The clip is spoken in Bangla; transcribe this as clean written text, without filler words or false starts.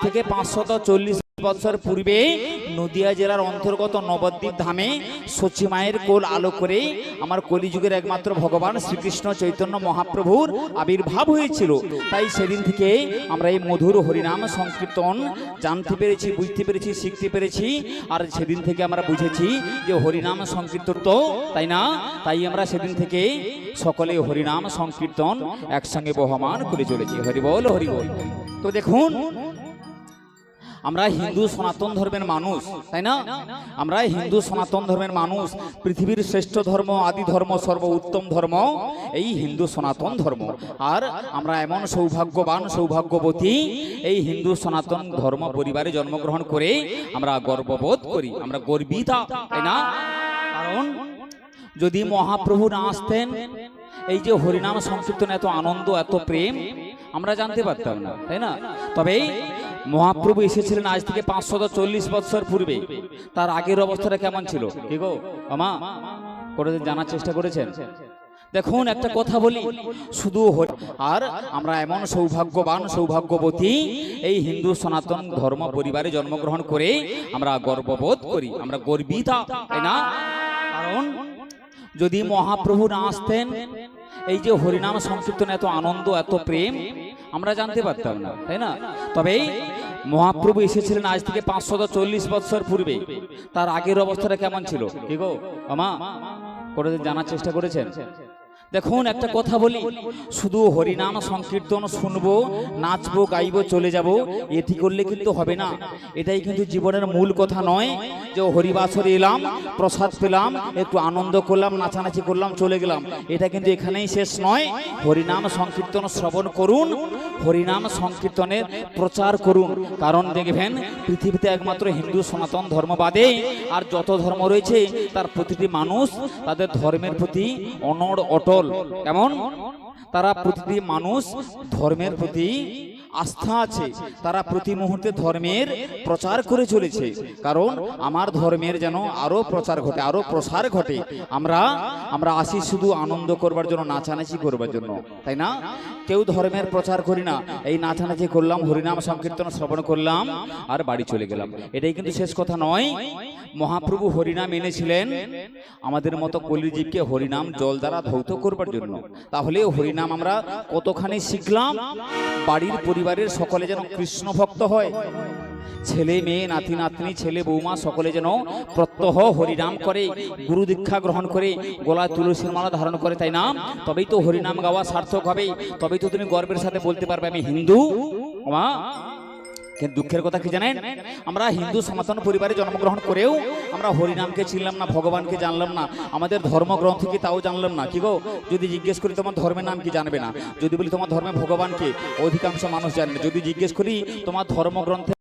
থেকে 540 বছর পূর্বে নদিয়া জেলার অন্তর্গত নবদ্বীপ ধামে সচি মায়ের কোল আলো করে আমার কলিযুগের একমাত্র ভগবান শ্রীকৃষ্ণ চৈতন্য মহাপ্রভুর আবির্ভাব হয়েছিল। তাই সেদিন থেকে আমরা এই মধুর হরিনাম সংকীর্তন জানতে পেরেছি, বুঝতে পেরেছি, শিখতে পেরেছি। আর সেদিন থেকে আমরা বুঝেছি যে হরিনাম সংকীর্তন তো তাই না, তাই আমরা সেদিন থেকে সকলে হরিনাম সংকীর্তন একসঙ্গে বহমান করে চলেছি। হরি বল, হরি বল। তো দেখুন, আমরা হিন্দু সনাতন ধর্মের মানুষ, তাই না? আমরা হিন্দু সনাতন ধর্মের মানুষ। পৃথিবীর শ্রেষ্ঠ ধর্ম, আদি ধর্ম, সর্ব উত্তম ধর্ম এই হিন্দু সনাতন ধর্ম। আর আমরা এমন সৌভাগ্যবান, সৌভাগ্যবতী এই হিন্দু সনাতন ধর্ম পরিবারে জন্মগ্রহণ করে আমরা গর্ববোধ করি, আমরা গর্বিতা, তাই না? কারণ যদি মহাপ্রভু না আসতেন, এই যে হরিনাম সংকীর্তন এত আনন্দ, এত প্রেম আমরা জানতে পারতাম না, তাই না? তবে মহাপ্রভু এসেছিলেন আজ থেকে 540 বছর পূর্বে। তার আগের অবস্থাটা কেমন ছিল কি গো আমা, করে জানার চেষ্টা করেছেন? দেখুন, একটা কথা বলি, শুধু আর আমরা এমন সৌভাগ্যবান, সৌভাগ্যবতী এই হিন্দু সনাতন ধর্ম পরিবারে জন্মগ্রহণ করে আমরা গর্ববোধ করি, আমরা গর্বিতা, তাই না? কারণ যদি মহাপ্রভু না আসতেন, এই যে হরিনাম সংকীর্তন এত আনন্দ, এত প্রেম আমরা জানতে পারতাম না, তাই না? তবে মহাপ্রভু এসেছিলেন আজ থেকে 540 বছর পূর্বে। তার আগের অবস্থাটা কেমন ছিল কি গো আমা, করে জানার চেষ্টা করেছেন? দেখুন, একটা কথা বলি, শুধু হরিনাম সংকীর্তন শুনবো, নাচবো, গাইবো, চলে যাব, এটি করলে কিন্তু হবে না। এটাই কিন্তু জীবনের মূল কথা নয় যে হরিবাসরে এলাম, প্রসাদ পেলাম, একটু আনন্দ করলাম, নাচানাচি করলাম, চলে গেলাম। এটা কিন্তু এখানেই শেষ নয়। হরিনাম সংকীর্তন শ্রবণ করুন, হরিনাম সংকীর্তনের প্রচার করুন। কারণ দেখবেন, পৃথিবীতে একমাত্র হিন্দু সনাতন ধর্মবাদে আর যত ধর্ম রয়েছে তার প্রতিটি মানুষ তাদের ধর্মের প্রতি অনড় অটল। কেমন? তারা প্রতিটি মানুষ ধর্মের প্রতি আস্থা আছে, তারা প্রতি মুহূর্তে ধর্মের প্রচার করে চলেছে। কারণ আমার ধর্মের যেন আরো প্রচার ঘটে, আরো প্রসার ঘটে। আমরা আসি শুধু আনন্দ করবার জন্য, নাচানাচি করবার জন্য, তাই না? কেউ ধর্মের প্রচার করি না, এই নাচানাচি করলাম, হরিনাম সংকীর্তন শ্রবণ করলাম আর বাড়ি চলে গেলাম। এটাই কিন্তু শেষ কথা নয়। মহাপ্রভু হরিনাম এনেছিলেন আমাদের মতো কলিজীবকে হরিনাম জল দ্বারা ধৌত করবার জন্য। তাহলে হরিনাম আমরা কতখানি শিখলাম, বাড়ির পরিবারের সকলে যেন কৃষ্ণ ভক্ত হয়, ছেলে মেয়ে, নাতি নাতনি, ছেলে বৌমা সকলে যেন প্রত্যহ হরিনাম করে, গুরু দীক্ষা গ্রহণ করে, গলায় তুলসীর মালা ধারণ করে, তাই না? তবেই তো হরিনাম গাওয়া সার্থক হবে, তবেই তো তুমি গর্বের সাথে বলতে পারবে আমি হিন্দু। কিন্তু দুঃখের কথা কি জানেন, আমরা হিন্দু সনাতন পরিবারে জন্মগ্রহণ করেও আমরা হরিনামকে চিনলাম না, ভগবানকে জানলাম না, আমাদের ধর্মগ্রন্থ কি তাও জানলাম না। কি গো, যদি জিজ্ঞেস করি তোমার ধর্মের নাম কি, জানবে না। যদি বলি তোমার ধর্মে ভগবানকে, অধিকাংশ মানুষ জানে না। যদি জিজ্ঞেস করি তোমার ধর্মগ্রন্থে